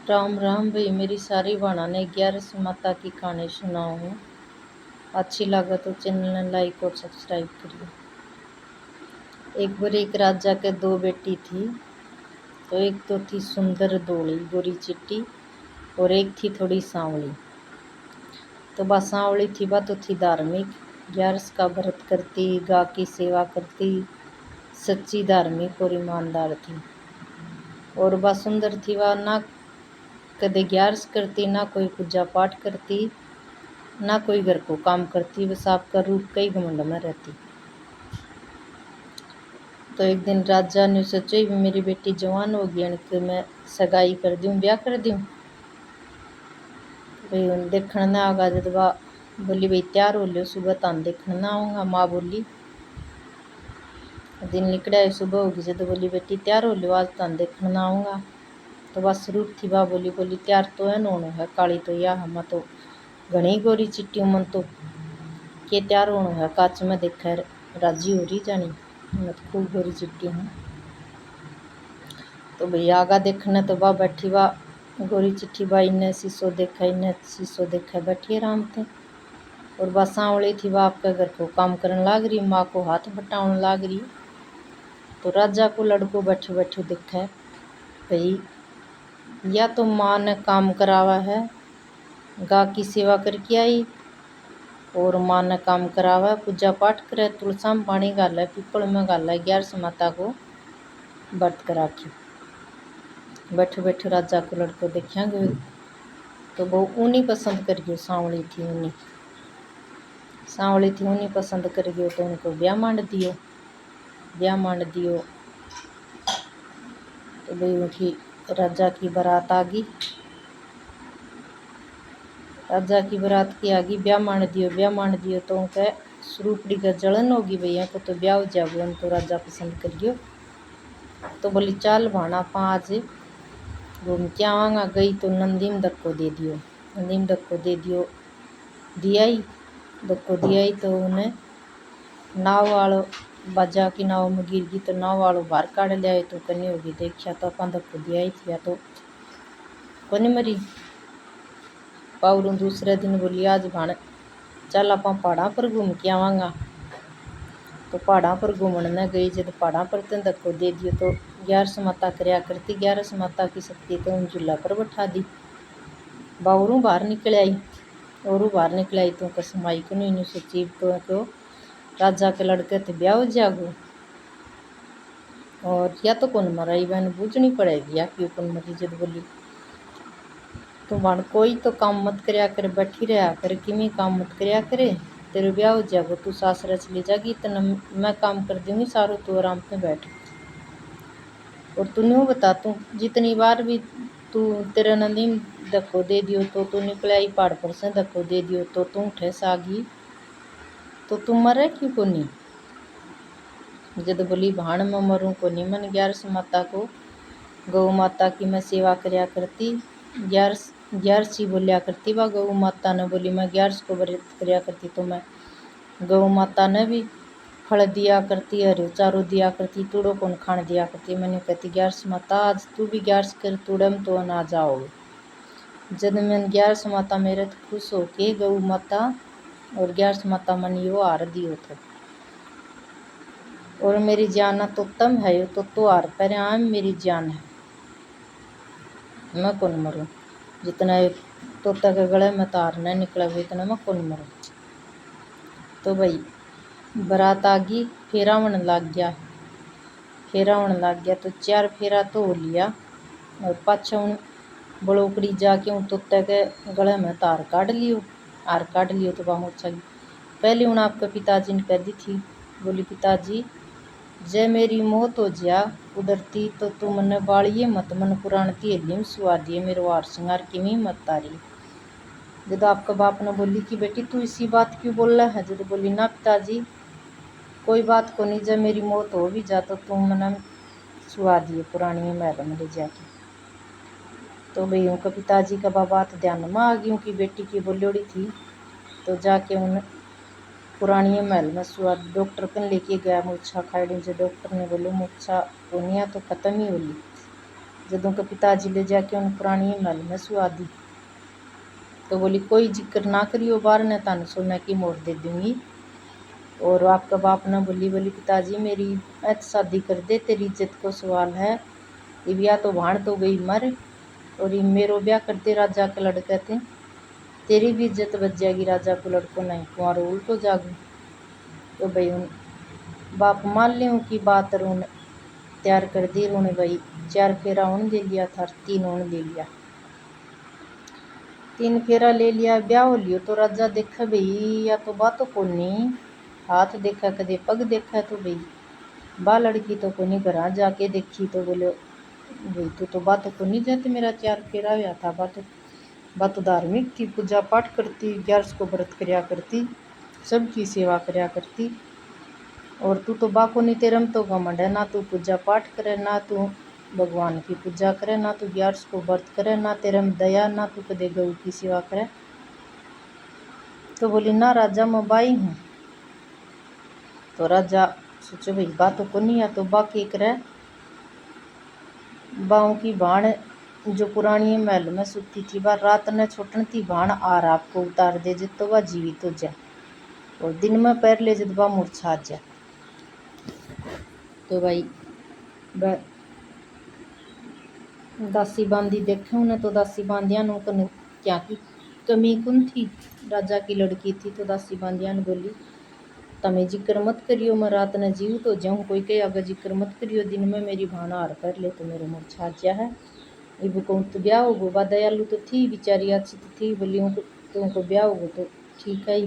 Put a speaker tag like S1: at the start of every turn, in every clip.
S1: राम राम भाई, मेरी सारी बहना ने 11 माता की कहानी सुनाओ हूँ। अच्छी लगे तो चैनल ने लाइक और सब्सक्राइब करिए। एक बार एक राजा के दो बेटी थी। तो एक तो थी सुंदर धोली गोरी चिट्टी और एक थी थोड़ी सांवली। तो बा सांवली थी बा तो थी धार्मिक, 11 का व्रत करती, गा की सेवा करती, सच्ची धार्मिक और ईमानदार थी। और बा सुंदर थी, वह ना कदे 11 करती, ना कोई पूजा पाठ करती, ना कोई घर को काम करती, बस आपका रूप कई घमंड में रहती। तो एक दिन राजा ने सोचा भी मेरी बेटी जवान होगी, इनके मैं सगाई कर दूं, ब्याह कर दूं। भाई देखने ना आगा जब बा बोली भाई तैयार हो लो, सुबह तान देखने ना आऊँगा। माँ बोली दिन निकड़ा सुबह होगी जब बोली बेटी तैयार हो लो, आज तान देखने ना आऊँगा। तो बस रूप थी बा बोली तैयार तो है नोनो है काली तो या हम तो घनी गोरी चिट्टी मन तो के तैयार होना है, काच में देखा राजी हो रही जानी, मैं तो खूब गोरी चिट्टी हूँ। तो भैया आगा देखने तो बा बैठी बा गोरी चिट्ठी बा, इन्हें शीशो देखा इन्हें शीशो देखा, बैठी आराम थे। और बा सांवली थी, बा आपके घर को काम करने लाग रही, माँ को हाथ बटाने लाग रही। तो राजा को लड़को बैठे बैठे देखा भाई या तो माँ ने काम करावा है, गा की सेवा करके आई, और माँ ने काम करावा है, पूजा पाठ करे, तुलसा में पानी गाला, पीपल में गाला, 11 माता को व्रत करा के। बैठे बैठे राजा को लड़को देखा गयो तो वो उन्हीं पसंद कर गयो, सांवली थी उन्हीं पसंद कर गयो। तो उनको ब्याह मांड दियो। तो भाई उनकी राजा की बारात आ गई, ब्याह मांड दियो। तो उनके स्वरूपड़ी का जलन होगी, भैया को तो ब्याह हो जाओ, तो राजा पसंद कर गयो। तो बोली चाल भाना आज घूम के आवांगा। गई तो नंदी में धक्को दे दियो, दिया तो उन्हें नाव वालों बाजा की नाव में गिर गई। तो नाव वालों बाहर काढ़ लिया, तो कनी होगी देखा तो अपन धक्को दिया थी तो कोनी मरी। पावरू दूसरे दिन बोली आज भाण चल आप पहाड़ा पर घूम के आवांगा। तो पहाड़ा पर घूमने गई, जब पहाड़ा पर तो धक्को दे दियो। तो 11 माता करया करती, 11 माता की शक्ति तो उन झूला पर बैठा दी। बावरू बाहर निकल आई तो कसम आई को नहीं सोची तो क्यों राजा के लड़के थे ब्याह हो जागो, और या तो कौन मरा बहन बूझनी पड़ेगी या क्यों कौन मरी। जब बोली तो वन कोई तो काम मत करया कर, बैठी रहा कर, किमी काम मत करया करे, तेरे ब्याह हो जाएगा, तू सासरा चली जागी, इतना मैं काम कर दूंगी सारो, तू आराम से बैठ। और तू न्यू बता, तू जितनी बार भी तू तेरे नंदी धक्को दे दियो तो तू निकल आई पहाड़ पर से, धक्को दे दियो तो तू ठेस आ गई, तो तू मरे क्यों कोनी। जद बोली भाण में मरूं कोनी, मन 11 माता को गौ माता की मैं सेवा करया करती, 11 बोलिया करती बा गौ माता ने। बोली मैं 11 को व्रत करया करती, तो मैं गौ माता ने भी फल दिया करती, हरो चारो दिया करती, तूड़ो कौन खान दिया करती। मैंने कहती 11 माता आज तू भी 11 कर, तूड़े में तो अनाज आओगे। जब मैं 11 माता मेरे तो खुश हो के गौ माता और 11 माता मन यो हार दियो था। और मेरी जान तो तम है, तो हार पर आम मेरी जान है, मैं कौन मरूं। जितना तोता के गले में तार न निकला हुआ इतना मैं कौन मरूं। तो भाई बारात आ गई, फेरा होने लग गया। तो 4 फेरा तो हो लिया, और पाछा उन बड़ोकड़ी जाके उन तोते के गले में तार काट लियो, तो बहुत अच्छा। पहले उन आपके पिताजी ने कह दी थी, बोली पिताजी जय मेरी मौत हो जा उधरती तो तू मने बाड़िए मत, मन पुराण ती हेली में सुआ दिए, मेरे वार सिंगार की मी मत तारी। जब आपका बाप ने बोली कि बेटी तू इसी बात क्यों बोल रहा है, जब बोली ना पिताजी कोई बात को नहीं, जब मेरी मौत हो भी जा तो तुम मने सुआ दिए पुरानी महल में ले जाके। तो भाई उनका पिताजी का बात ध्यान में आ गई कि बेटी की बोलोड़ी थी, तो जाके उन पुरानी महल में सुआ। डॉक्टर कन लेके गया मूर्छा खाड़ी, जो डॉक्टर ने बोलो मूर्छा दुनिया तो खत्म ही होली। जदों के पिताजी ले जाके उन पुरानी महल में सुआ दी। तो बोली कोई जिक्र ना करियो बाहर ने, तन सोने की मोड़ दे दूंगी। और आपका बाप ने बोली पिताजी मेरी ऐत शादी कर दे, तेरी इज्जत को सवाल है, ये ब्याह तो भाण तो गई मर, और ये मेरो ब्याह कर दे राजा के लड़के थे, तेरी भी इज्जत बच जाएगी, राजा को लड़को नहीं कुंवारो उल्टो जागू। तो भाई उन बाप मान लियो की बात, और उन तैयार कर दी उन्हें भाई 4 फेरा उन दे लिया था, 3 उन दे लिया, 3 फेरा ले लिया, ब्याह हो लियो। तो राजा देखा भाई या तो बात को नहीं, हाथ देखा कदे पग देखा, तो भाई बा लड़की तो को नहीं घर जाके देखी। तो बोले भाई तू तो बात को नहीं जाती, मेरा 4 फेरा हुआ था, बात धार्मिक थी, पूजा पाठ करती, 11 को व्रत करया करती, सबकी सेवा करया करती, और तू तो बाको नहीं, तेरम तो घमंड है, ना तू पूजा पाठ करे, ना तू भगवान की पूजा करे, ना तू 11 को व्रत करे, ना तेरम दया, ना तू कदे गऊ की सेवा करे। तो बोली ना राजा मैं बाई हूँ। तो राजा सोचो भाई बात को नहीं है, तो बा के करे, बाओं की भाण जो पुरानी महल में सुती थी, वह रात ने छोटन थी भाण आर आपको उतार दे जब तो वह जीवित हो जाए, और दिन में पैर ले जब वह मूर्छा जाए। तो भाई वह दासी बांदी देखे उन्हें, तो दासी बांदिया नु क्या की कमी कौन थी, राजा की लड़की थी। तो दासी बांदिया ने बोली तमें जिक्र मत करियो, मैं रात ने जीव तो जाऊँ, कोई कहे अगर जिक्र मत करियो, दिन में मेरी भाना हार कर ले तो मेरे मूर्छा जा है। इब कहूँ तो ब्याह होगो, बा दयालु तो थी बेचारी, अच्छी तो थी, बोली तुमको ब्याह होगो तो ठीक है।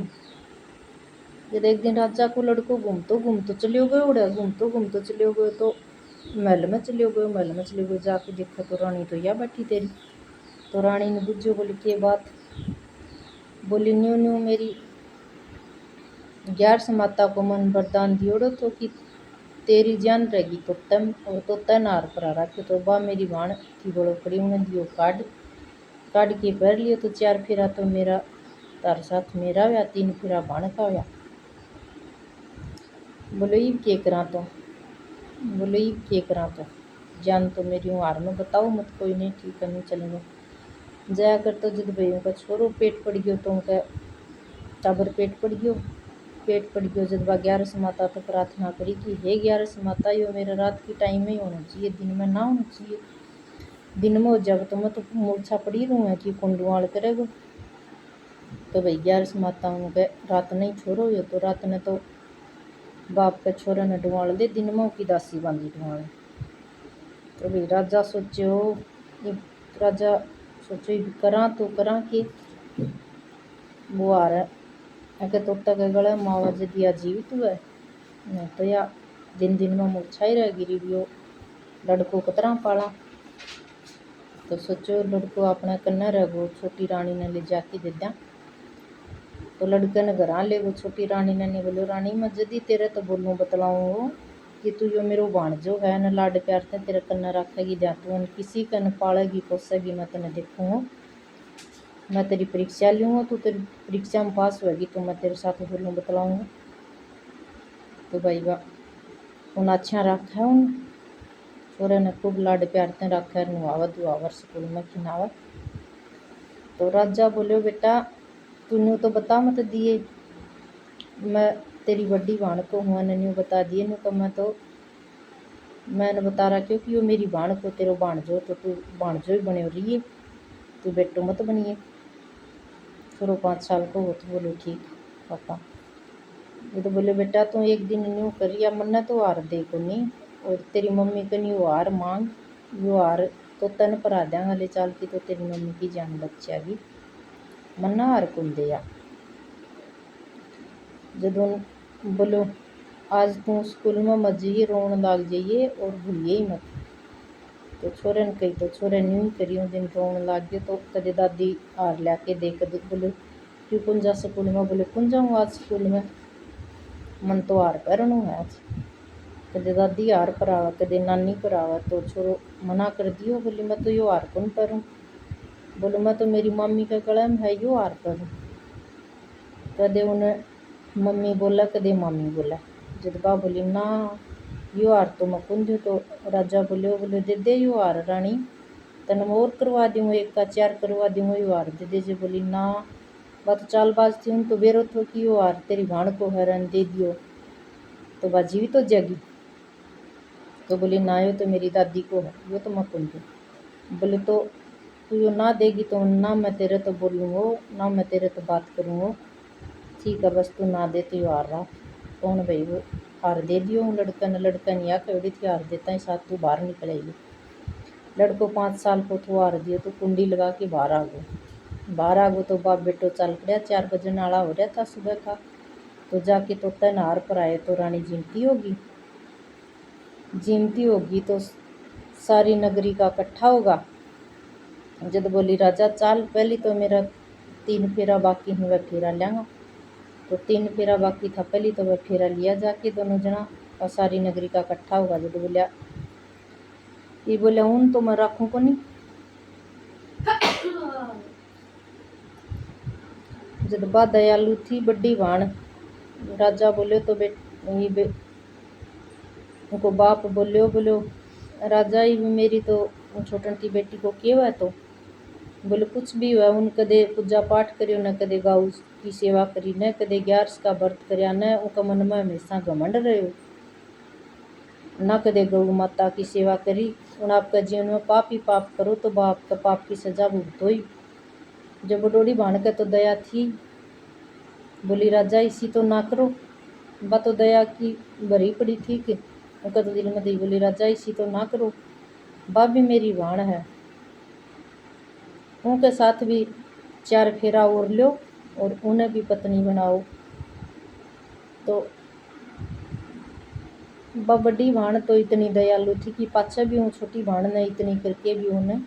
S1: जब एक दिन राजा को लड़को घूम तो चले गए, उड़े घूम तो चले गए, तो महल में चले गए, जाके देखा तो रानी तो या बैठी तेरी। तो रानी ने बुझो, बोली के बात, बोली न्यू न्यू मेरी 11 माता को मन वरदान दियोड़ो तो कि तेरी जान रहेगी तो तम, और तो तय नार पर रखे। तो बा मेरी भाण थी बोलो कड़ी, उन्हें दियो काट के पैर लियो, तो 4 फेरा तो मेरा तार साथ मेरा हुआ, 3 फेरा भाण का हुआ। बोलो ईब के करा, तो बोलो ईब के करा, तो जान तो मेरी हूँ हार में बताओ मत, कोई नहीं ठीक है नहीं चलेंगे जाया कर। तो जब भाइयों का छोरो पेट पड़ गयो, तो उनका टाबर पेट पड़ गयो, जब 11 माता तो प्रार्थना करी कि हे 11 माता, यो मेरा रात की टाइम में ही होना चाहिए, दिन में ना होना चाहिए, दिन में हो जाएगा तो मैं तो मूर्छा पड़ी रहूँ कि कुंडवाल करेगा। तो भाई 11 माता उनके रात नहीं छोरो हो, तो रात ने तो बाप के छोरे ने डुवाल दे, दिन में की दासी बांधी डुवाल। तो भाई राजा सोचो करा तो करा कि वो आ रहा है तोता के गले मावा दिया जीवित हुआ, नहीं तो या दिन में मूर्छा ही रह गिरी भी, लड़को कतरा पाला। तो सोचो लड़को अपने कन्ने रह गो, छोटी रानी ने ले जाके दे दिया। तो लड़के ने घर ले गो, छोटी रानी ने नहीं बोलो रानी मैं जदी तेरे तो बोलूँ बतलाऊँ कि तू यो मेरो भाणजो है न, लाड प्यार से तेरे कन्ने रखेगी, जा तू किसी कन पालेगी पोसेगी, मैं तेने देखूँ, मैं तेरी परीक्षा लूँगा, तू तेरी परीक्षा में पास होगी तो मैं तेरे साथ बोलूँ बतलाऊँगा। तो भाई वाह उन अच्छा रखा है, उन छोरे ने खूब लाड प्यार से रखा है, नुआवा दुआवर स्कूल में खिनावा। तो राजा बोलो बेटा तूने तो बता मत दिए, मैं तेरी बड़ी भाण को हुआ ने न्यू बता दिए, न्यू तो मैंने बता रहा क्योंकि वो मेरी भाण को तेरो भाणजो, तो तू भाणजो ही बने रही है, तू बेटो मत बनिए। छोरो 5 साल को हो। तो बोलो ठीक पापा। ये तो बोले बेटा तू एक दिन न्यू करिया, मन्ने तो हार दे को नहीं, और तेरी मम्मी को न्यू हार मांग, यो हार तो तन पर आ देंगा ले चाल की, तो तेरी मम्मी की जान बच जाएगी, मन्ना हार कुल दिया। जदों बोलो आज तू स्कूल में मत जाइए, रोन लाग जाइए और भूलिए ही मत। तो छोरे ने कही, तो छोरे न्यू ही करियो, दिन रोन लाग गयो। तो कदे दादी हार लाके दे, कदे बोले क्यों कुन जा स्कूल में, बोले कुन जाऊँ आज स्कूल में, मन तो हार पहनू है आज। कदे दादी हार पर आवा, कदे नानी पर आवा। तो छोरो मना कर दियो, बोली मैं तो यो हार कौन पहनूँ, बोले मैं तो मेरी मम्मी के गले में है यो हार पहनूँ। कदे उन्हें मम्मी बोला, कदे मामी बोला। जदबा बोली ना यो हार तो मैं कुंदू। तो राजा बोले दे दे यो हार रानी, तन मैं और करवा दूँ, एक का 4 करवा दूँ, यो हार दे दे। जे बोली ना, बात चालबाज थी, उन तो बेरो थो कि यो हार तेरी भाण को हैरान दे दियो तो बा जीवित हो जाएगी। तो बोली ना, यो तो मेरी दादी को है, यो तो मैं कुंदू। बोले तो तू यो ना देगी तो ना मैं तेरे तो बोलूँगो, ना मैं तेरे तो बात करूँगो। ठीक है, बस तू ना दे तो यो हार रहा। कौन भाई वो हार दे दियो लड़का ने। लड़का नहीं आके उड़ी थी, हार देता है साथ तू बाहर निकलेगी। लड़को 5 साल को तू हार दियो तो कुंडी लगा के बाहर आ गो। बाहर आ गो तो बाप बेटो चल पड़ा। 4 बजे नाला हो रहा था सुबह का। तो जाके तो तन हार पर आए तो रानी जीमती होगी। जीमती होगी तो सारी नगरी का इकट्ठा होगा। जब बोली राजा चाल, पहली तो मेरा 3 फेरा बाकी है, वह फेरा लेंगा। तो 3 फेरा बाकी था, पहली तो वह फेरा लिया जाके दोनों जना और सारी नगरी का इकट्ठा होगा। जब बोलिया ये बोले हूँ तो मैं रखूँ को नहीं। जब बा दयालु थी बड्डी भाण, राजा बोले तो उनको बाप बोलो राजा ही मेरी तो छोटन की बेटी को क्यों है। तो बोले कुछ भी हुआ, उन कदे पूजा पाठ करियो, न कदे गाऊ की सेवा करी, न कदे 11 का व्रत करया, न उनका मन में हमेशा घमंड रहो, न कदे गौ माता की सेवा करी। उन आपका जीवन में पाप ही पाप करो तो बाप का पाप की सजा भुगतो ही। जब बडोड़ी भाण के तो दया थी, बोली राजा इसी तो ना करो। बा तो दया की भरी पड़ी थी कि उनका तो दिल में थी। बोली राजा इसी तो ना करो, बा भी मेरी भाण है, उनके साथ भी 4 फेरा और लो और उन्हें भी पत्नी बनाओ। तो बा बड़ी भाण तो इतनी दयालु थी कि पाछा भी वो छोटी भाण ने इतनी करके भी उन्हें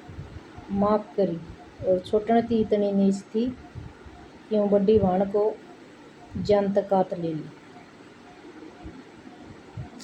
S1: माफ करी। और छोटन थी इतनी नीच थी कि वो बड़ी भाण को जान तक काट ले ली।